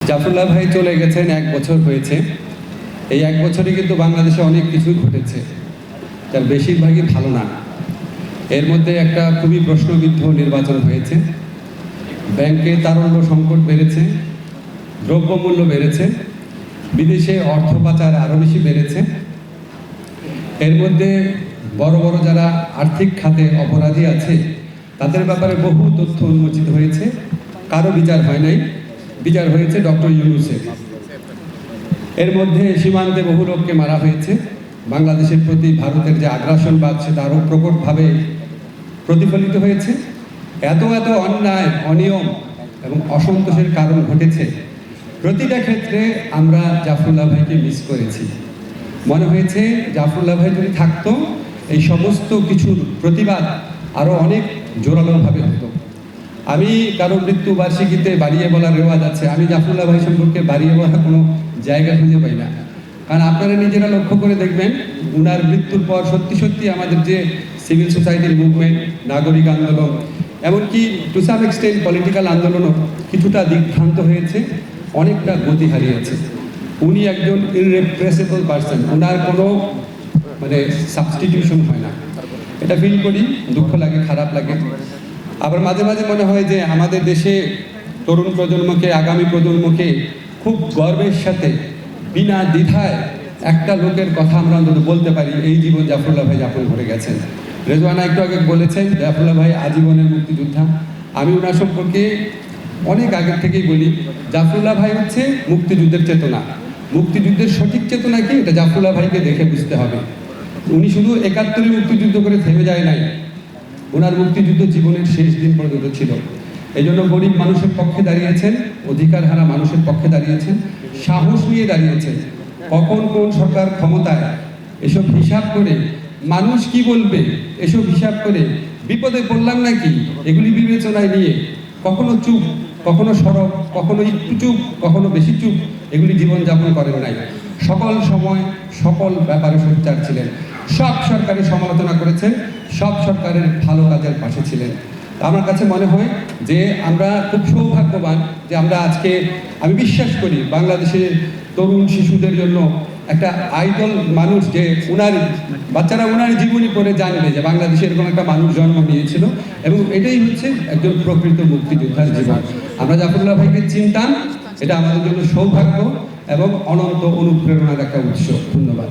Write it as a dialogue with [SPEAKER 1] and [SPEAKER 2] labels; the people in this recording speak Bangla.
[SPEAKER 1] জাফরুল্লাহ ভাই চলে গেছেন, 1 বছর হয়েছে। এই 1 বছরে কিন্তু বাংলাদেশে অনেক কিছুই ঘটেছে, তার বেশিরভাগই ভালো না। এর মধ্যে একটা খুবই প্রশ্নবিদ্ধ নির্বাচন হয়েছে, ব্যাংকে তারল্য সংকট বেড়েছে, দ্রব্যমূল্য বেড়েছে, বিদেশে অর্থ পাচার আরও বেশি বেড়েছে। এর মধ্যে বড় বড় যারা আর্থিক খাতে অপরাধী আছে তাদের ব্যাপারে বহু তথ্য উন্মোচিত হয়েছে, কারো বিচার হয় নাই, বিচার হয়েছে ডক্টর ইউনূসের। এর মধ্যে সীমান্তে বহু লোককে মারা হয়েছে। বাংলাদেশের প্রতি ভারতের যে আগ্রাসনবাদ সেটা আরও প্রকটভাবে প্রতিফলিত হয়েছে। এত এত অন্যায়, অনিয়ম এবং অসন্তোষের কারণ ঘটেছে। প্রতিটা ক্ষেত্রে আমরা জাফরুল্লাহ ভাইকে মিস করেছি। মনে হয়েছে জাফরুল্লাহ ভাই যদি থাকতো এই সমস্ত কিছুর প্রতিবাদ আরও অনেক জোরালোভাবে হতো। আমি কারো মৃত্যু বার্ষিকীতে বাড়িয়ে বলার রেওয়াজ আছে, আমি জাফরুল্লাহ ভাই সম্পর্কে বাড়িয়ে বলা কোনো জায়গা খুঁজে পাই না। কারণ আপনারা নিজেরা লক্ষ্য করে দেখবেন, উনার মৃত্যুর পর সত্যি সত্যি আমাদের যে সিভিল সোসাইটির মুভমেন্ট, নাগরিক আন্দোলন, এমনকি টু সাম এক্সটেন্ট পলিটিক্যাল আন্দোলনও কিছুটা দিকভ্রান্ত হয়েছে, অনেকটা গতি হারিয়েছে। উনি একজন ইররিপ্রেসিবল পার্সন, ওনার কোনো সাবস্টিটিউশন হয় না। এটা ফিল করি, দুঃখ লাগে, খারাপ লাগে। আবার মাঝে মাঝে মনে হয় যে আমাদের দেশে তরুণ প্রজন্মকে, আগামী প্রজন্মকে খুব গর্বের সাথে বিনা দ্বিধায় একটা লোকের কথা আমরা অন্তত বলতে পারি, এই জীবন জাফরুল্লাহ ভাই যাপন করে গেছেন। রেজওয়ানা একটু আগে বলেছেন জাফরুল্লাহ ভাই আজীবনের মুক্তিযোদ্ধা। আমি ওনার সম্পর্কে অনেক আগের থেকেই বলি, জাফরুল্লাহ ভাই হচ্ছে মুক্তিযুদ্ধের চেতনা। মুক্তিযুদ্ধের সঠিক চেতনা কি, এটা জাফরুল্লাহ ভাইকে দেখে বুঝতে হবে। উনি শুধু 71 মুক্তিযুদ্ধ করে থেমে যায় নাই, ওনার মুক্তিযুদ্ধ জীবনের শেষ দিন পর্যন্ত ছিল। এই জন্য গরিব মানুষের পক্ষে দাঁড়িয়েছেন, অধিকার হারা মানুষের পক্ষে দাঁড়িয়েছেন, সাহস নিয়ে দাঁড়িয়েছেন। কখন কোন সরকার ক্ষমতায় এসব হিসাব করে, মানুষ কি বলবে এসব হিসাব করে, বিপদে পড়লাম নাকি এগুলি বিবেচনায় নিয়ে কখনো চুপ, কখনো সরব, কখনো একটু চুপ, কখনো বেশি চুপ, এগুলি জীবনযাপন করেন নাই। সকল সময় সকল ব্যাপারে সোচ্চার ছিলেন, সব সরকারের সমালোচনা করেছেন, সব সরকারের ভালো কাজের পাশে ছিলেন। আমার কাছে মনে হয় যে আমরা খুব সৌভাগ্যবান যে আমরা আজকে, আমি বিশ্বাস করি বাংলাদেশের তরুণ শিশুদের জন্য একটা আইডল মানুষ, যে ওনার বাচ্চারা ওনার জীবনী পড়ে জানবে যে বাংলাদেশে এরকম একটা মানুষ জন্ম নিয়েছিল, এবং এটাই হচ্ছে একজন প্রকৃত মুক্তিযোদ্ধার জীবন। আমরা জাফরুল্লাহ ভাইকে চিনতাম, এটা আমাদের জন্য সৌভাগ্য এবং অনন্ত অনুপ্রেরণার একটা উৎস। ধন্যবাদ।